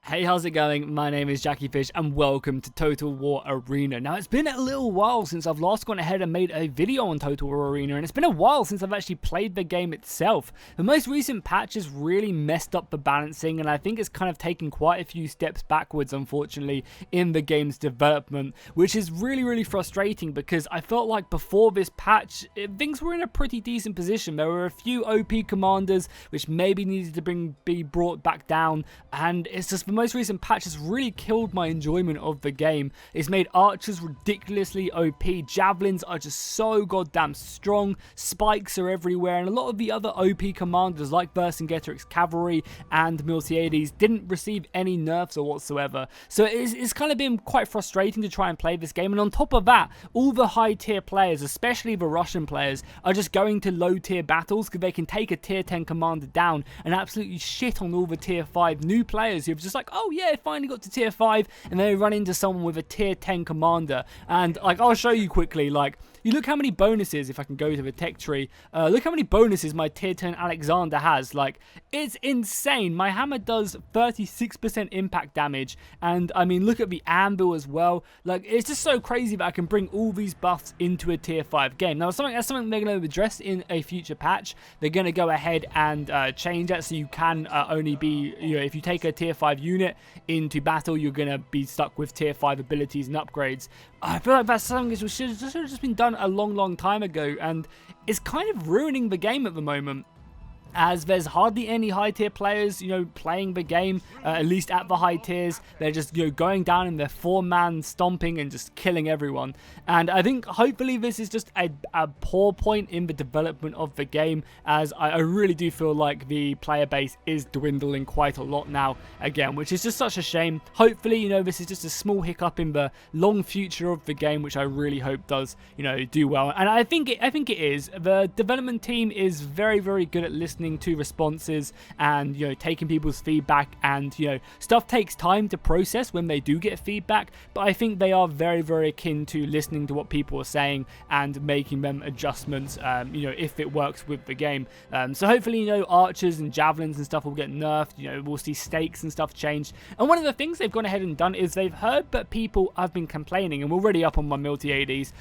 Hey, how's it going? My name is jackiefishhh and welcome to Total War Arena. Now, it's been a little while since I've last gone ahead and made a video on Total War Arena, and it's been a while since I've actually played the game itself. The most recent patch has really messed up the balancing, and I think it's kind of taken quite a few steps backwards, unfortunately, in the game's development, which is really frustrating because I felt like before this patch, things were in a pretty decent position. There were a few OP commanders which maybe needed to be brought back down, and it's just the most recent patch has really killed my enjoyment of the game. It's made archers ridiculously OP, javelins are just so goddamn strong, spikes are everywhere, and a lot of the other OP commanders like Vercingetorix Cavalry and Miltiades didn't receive any nerfs or whatsoever. So it's kind of been quite frustrating to try and play this game, and on top of that, all the high tier players, especially the Russian players, are just going to low tier battles because they can take a tier 10 commander down and absolutely shit on all the tier 5 new players who have just like, oh yeah, finally got to tier 5, and then they run into someone with a tier 10 commander. And like, I'll show you quickly, like, you look how many bonuses, if I can go to the tech tree, look how many bonuses my tier 10 Alexander has. Like, it's insane. My hammer does 36% impact damage, and I mean, look at the anvil as well. Like, it's just so crazy that I can bring all these buffs into a tier 5 game. Now, that's something they're going to address in a future patch. They're going to go ahead and change that so you can only be, you know, if you take a tier 5 unit into battle, you're going to be stuck with tier 5 abilities and upgrades. I feel like that's something that should have just been done a long time ago, and it's kind of ruining the game at the moment, as there's hardly any high tier players, you know, playing the game, at least at the high tiers. They're just, you know, going down in their 4-man stomping and just killing everyone. And I think hopefully this is just a poor point in the development of the game, as I really do feel like the player base is dwindling quite a lot now again, which is just such a shame. Hopefully, you know, this is just a small hiccup in the long future of the game, which I really hope does, you know, do well. And I think it is. The development team is very good at listening to responses and, you know, taking people's feedback, and, you know, stuff takes time to process when they do get feedback, but I think they are very akin to listening to what people are saying and making them adjustments, you know, if it works with the game. So hopefully, you know, archers and javelins and stuff will get nerfed. You know, we'll see stakes and stuff changed. And one of the things they've gone ahead and done is they've heard that people have been complaining, and we're already up on my Miltiades,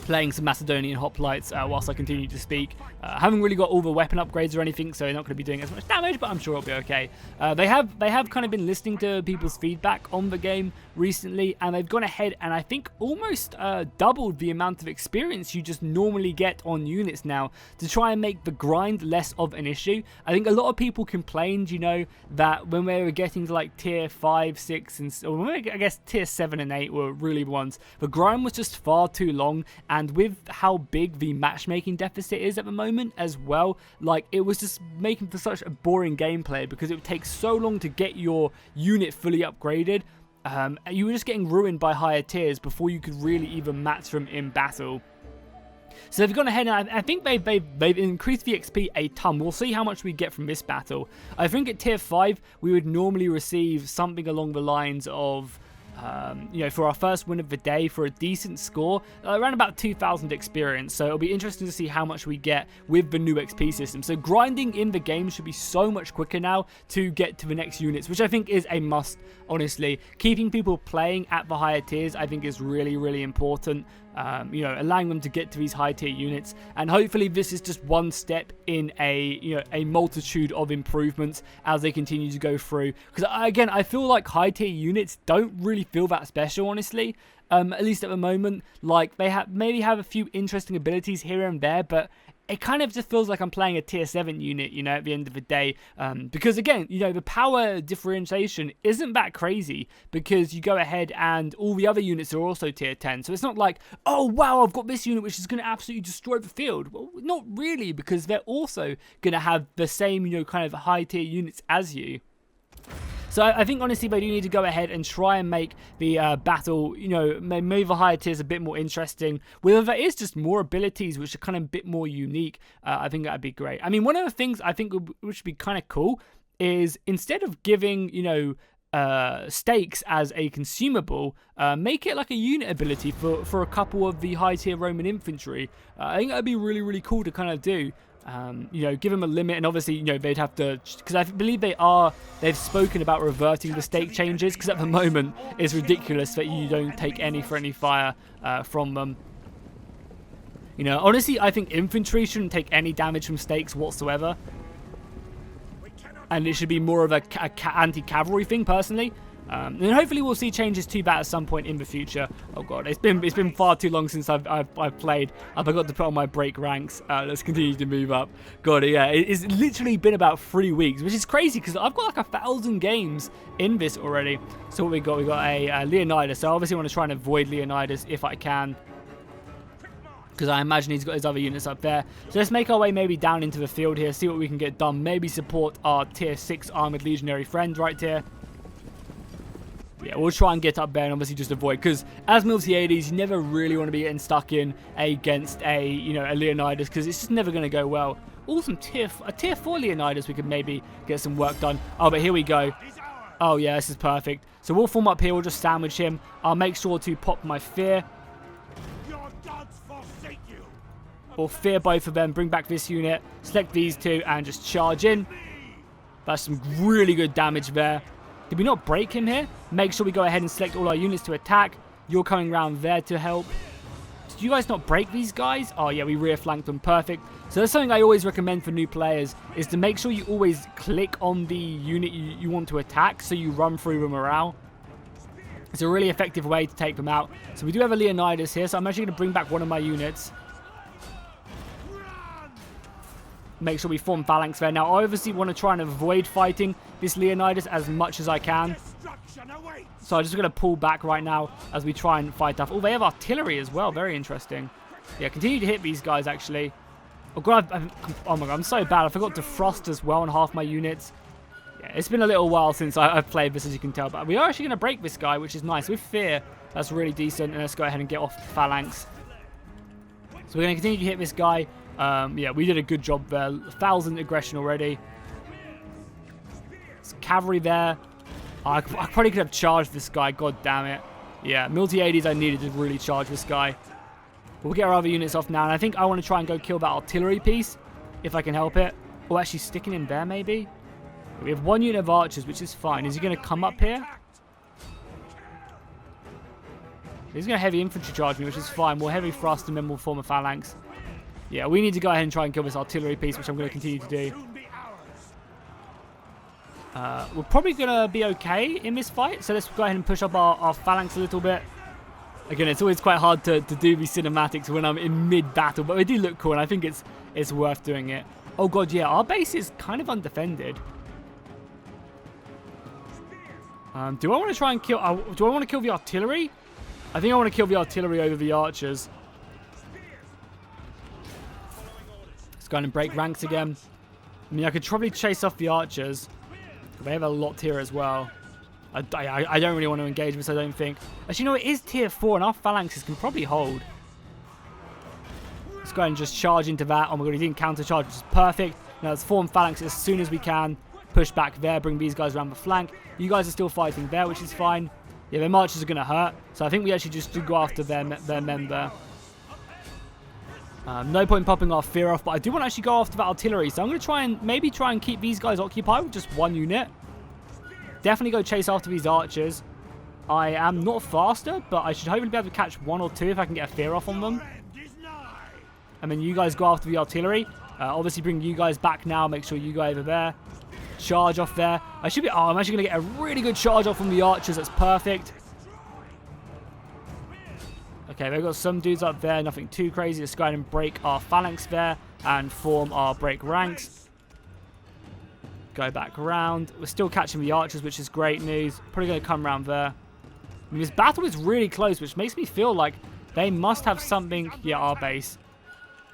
playing some Macedonian hoplites whilst I continue to speak. I haven't really got all the weapon upgrades or anything, so they're not going to be doing as much damage, but I'm sure it'll be okay. They have kind of been listening to people's feedback on the game recently, and they've gone ahead and I think almost doubled the amount of experience you just normally get on units now to try and make the grind less of an issue. I think a lot of people complained, you know, that when we were getting to like tier 5, 6, and or I guess tier 7 and 8 were really the ones, the grind was just far too long. And with how big the matchmaking deficit is at the moment as well, like, it was just making for such a boring gameplay because it would take so long to get your unit fully upgraded. You were just getting ruined by higher tiers before you could really even match them in battle. So they've gone ahead, and I think they've increased the XP a ton. We'll see how much we get from this battle. I think at tier 5 we would normally receive something along the lines of, you know, for our first win of the day, for a decent score, around about 2,000 experience. So it'll be interesting to see how much we get with the new XP system. So grinding in the game should be so much quicker now to get to the next units, which I think is a must, honestly. Keeping people playing at the higher tiers, I think, is really important. You know, allowing them to get to these high tier units, and hopefully this is just one step in a, you know, a multitude of improvements as they continue to go through. Because again, I feel like high tier units don't really feel that special, honestly. At least at the moment. Like, they maybe have a few interesting abilities here and there, but it kind of just feels like I'm playing a tier 7 unit, you know, at the end of the day. Because again, you know, the power differentiation isn't that crazy because you go ahead and all the other units are also tier 10. So it's not like, oh wow, I've got this unit which is going to absolutely destroy the field. Well, not really, because they're also going to have the same, you know, kind of high tier units as you. So I think, honestly, they do need to go ahead and try and make the battle, you know, move the higher tiers a bit more interesting. Whether there is just more abilities which are kind of a bit more unique, I think that'd be great. I mean, one of the things I think which would be kind of cool is, instead of giving, you know, stakes as a consumable, make it like a unit ability for a couple of the high tier Roman infantry. I think that'd be really cool to kind of do. You know, give them a limit, and obviously, you know, they'd have to, because I believe they've spoken about reverting the stake changes, because at the moment it's ridiculous that you don't take any friendly fire from them. You know, honestly, I think infantry shouldn't take any damage from stakes whatsoever, and it should be more of a anti-cavalry thing, personally. And hopefully we'll see changes to that at some point in the future. Oh god, it's been far too long since I've played. I forgot to put on my break ranks. Let's continue to move up. God, yeah, it's literally been about 3 weeks, which is crazy because I've got like 1,000 games in this already. So what we got a Leonidas. So I obviously want to try and avoid Leonidas if I can, because I imagine he's got his other units up there. So let's make our way maybe down into the field here, see what we can get done. Maybe support our tier 6 armored legionary friend right here. Yeah, we'll try and get up there and obviously just avoid, because as multi-80s, you never really want to be getting stuck in against a, you know, a Leonidas, because it's just never going to go well. Awesome a tier 4 Leonidas, we could maybe get some work done. Oh, but here we go. Oh yeah, this is perfect. So we'll form up here, we'll just sandwich him. I'll make sure to pop my fear. Or fear both of them, bring back this unit, select these two, and just charge in. That's some really good damage there. Did we not break him here? Make sure we go ahead and select all our units to attack. You're coming around there to help. Did you guys not break these guys? Oh yeah, we rear flanked them. Perfect. So that's something I always recommend for new players, is to make sure you always click on the unit you want to attack, so you run through the morale. It's a really effective way to take them out. So we do have a Leonidas here, so I'm actually going to bring back one of my units. Make sure we form phalanx there. Now, I obviously want to try and avoid fighting this Leonidas as much as I can. So I'm just going to pull back right now as we try and fight off. Oh, they have artillery as well. Very interesting. Yeah, continue to hit these guys, actually. Oh, God, oh my God, I'm so bad. I forgot to frost as well on half my units. Yeah, it's been a little while since I've played this, as you can tell. But we are actually going to break this guy, which is nice. With fear, that's really decent. And let's go ahead and get off the phalanx. So we're going to continue to hit this guy. Yeah, we did a good job there. 1,000 aggression already. Some cavalry there. I probably could have charged this guy. God damn it. Yeah, multi-80s I needed to really charge this guy. But we'll get our other units off now. And I think I want to try and go kill that artillery piece, if I can help it. Oh, actually sticking in there maybe? We have one unit of archers, which is fine. Is he going to come up here? He's going to heavy infantry charge me, which is fine. We'll heavy thrust and then we'll form a phalanx. Yeah, we need to go ahead and try and kill this artillery piece, which I'm going to continue to do. We're probably going to be okay in this fight, so let's go ahead and push up our phalanx a little bit. Again, it's always quite hard to do these cinematics when I'm in mid-battle, but they do look cool, and I think it's worth doing it. Oh god, yeah, our base is kind of undefended. Do I want to try and kill... do I want to kill the artillery? I think I want to kill the artillery over the archers. Let's go ahead and break ranks again. I mean, I could probably chase off the archers. They have a lot here as well. I don't really want to engage this, I don't think. Actually, you know, it is tier 4 and our phalanxes can probably hold. Let's go ahead and just charge into that. Oh my god, he didn't counter charge, which is perfect. Now let's form phalanx as soon as we can. Push back there, bring these guys around the flank. You guys are still fighting there, which is fine. Yeah, their marches are going to hurt. So I think we actually just do go after their men there. No point popping our fear off, but I do want to actually go after that artillery. So I'm going to maybe try and keep these guys occupied with just one unit. Definitely go chase after these archers. I am not faster, but I should hopefully be able to catch one or two if I can get a fear off on them. And then you guys go after the artillery. Obviously bring you guys back now. Make sure you guys are there. Charge off there. I should be... Oh, I'm actually going to get a really good charge off from the archers. That's perfect. Okay, they've got some dudes up there. Nothing too crazy. Let's go ahead and break our phalanx there and form our break ranks. Go back around. We're still catching the archers, which is great news. Probably going to come around there. I mean, this battle is really close, which makes me feel like they must have something... Yeah, our base.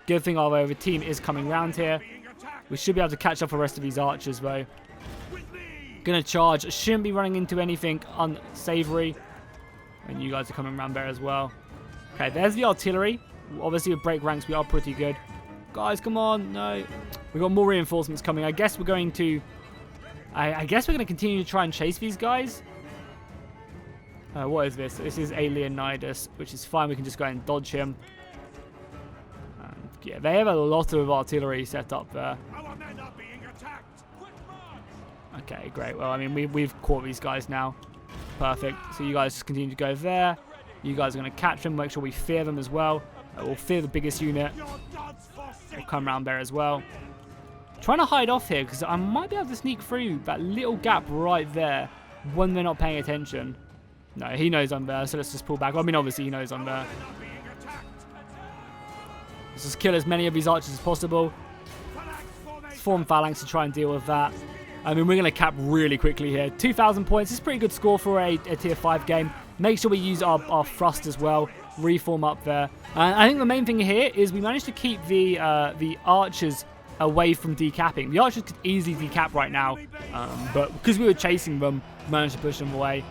Good thing our other team is coming around here. We should be able to catch up the rest of these archers, though. Gonna charge. Shouldn't be running into anything unsavory. And you guys are coming around there as well. Okay, there's the artillery. Obviously, with break ranks, we are pretty good. Guys, come on. No. We've got more reinforcements coming. I guess we're going to... I guess we're going to continue to try and chase these guys. What is this? This is a Leonidas, which is fine. We can just go ahead and dodge him. Yeah, they have a lot of artillery set up there. Our men are being attacked. Quick march. Okay, great. Well, I mean, we've caught these guys now. Perfect. So you guys just continue to go there. You guys are going to catch them. Make sure we fear them as well. We'll fear the biggest unit. We'll come around there as well. Trying to hide off here because I might be able to sneak through that little gap right there when they're not paying attention. No, he knows I'm there, so let's just pull back. I mean, obviously he knows I'm there. Let's just kill as many of these archers as possible. Let's form phalanx to try and deal with that. I mean, we're going to cap really quickly here. 2,000 points is a pretty good score for a tier 5 game. Make sure we use our thrust as well. Reform up there. And I think the main thing here is we managed to keep the archers away from decapping. The archers could easily decap right now, but because we were chasing them, managed to push them away.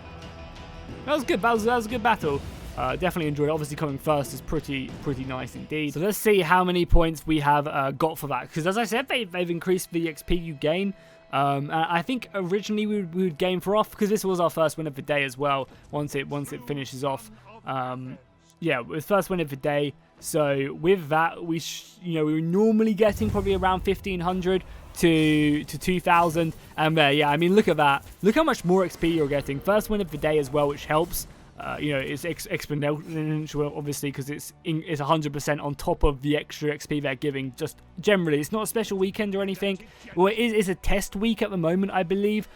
That was good. That was a good battle. Definitely enjoyed it. Obviously, coming first is pretty nice indeed. So let's see how many points we have got for that. Because as I said, they've increased the XP you gain. And I think originally we would gain for off because this was our first win of the day as well. Once it finishes off, yeah, it was first win of the day. So with that, we were normally getting probably around 1,500 to 2,000, and there, yeah, I mean, look at that. Look how much more XP you're getting. First win of the day as well, which helps. It's exponential, obviously, because it's 100% on top of the extra XP they're giving. Just generally, it's not a special weekend or anything. Well, it is a test week at the moment, I believe.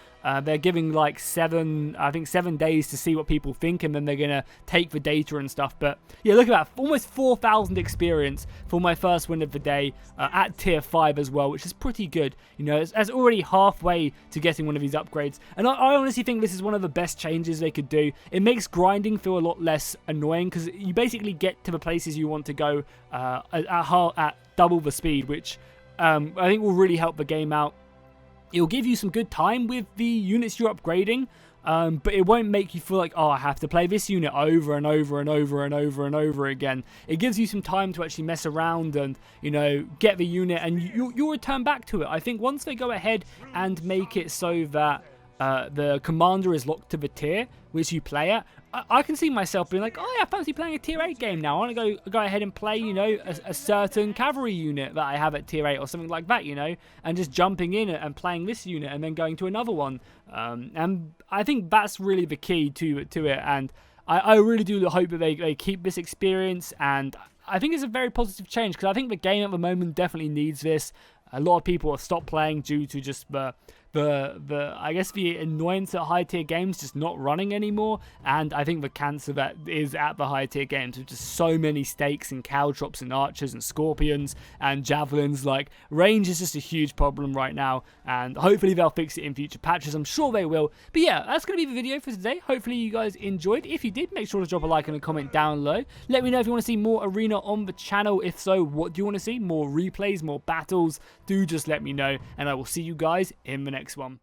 They're giving like 7 days to see what people think, and then they're gonna take the data and stuff. But yeah, look at that, almost 4,000 experience for my first win of the day at tier 5 as well, which is pretty good. It's already halfway to getting one of these upgrades, and I honestly think this is one of the best changes they could do. It makes grinding feel a lot less annoying because you basically get to the places you want to go at double the speed, which I think will really help the game out. It'll give you some good time with the units you're upgrading, but it won't make you feel like, oh, I have to play this unit over and over and over and over and over again. It gives you some time to actually mess around and, get the unit, and you'll return back to it. I think once they go ahead and make it so that the commander is locked to the tier which you play at, I can see myself being like, oh yeah, I fancy playing a tier 8 game now. I want to go ahead and play, a certain cavalry unit that I have at tier 8 or something like that, and just jumping in and playing this unit and then going to another one. And I think that's really the key to it. And I really do hope that they keep this experience, and I think it's a very positive change because I think the game at the moment definitely needs this. A lot of people have stopped playing due to just I guess the annoyance at high tier games just not running anymore, and I think the cancer that is at the high tier games with just so many stakes and caltrops and archers and scorpions and javelins. Like, range is just a huge problem right now, and hopefully they'll fix it in future patches. I'm sure they will. But yeah, that's going to be the video for today. Hopefully you guys enjoyed. If you did, make sure to drop a like and a comment down below. Let me know if you want to see more Arena on the channel. If so, what do you want to see? More replays, more battles? Do just let me know, and I will see you guys in the next one.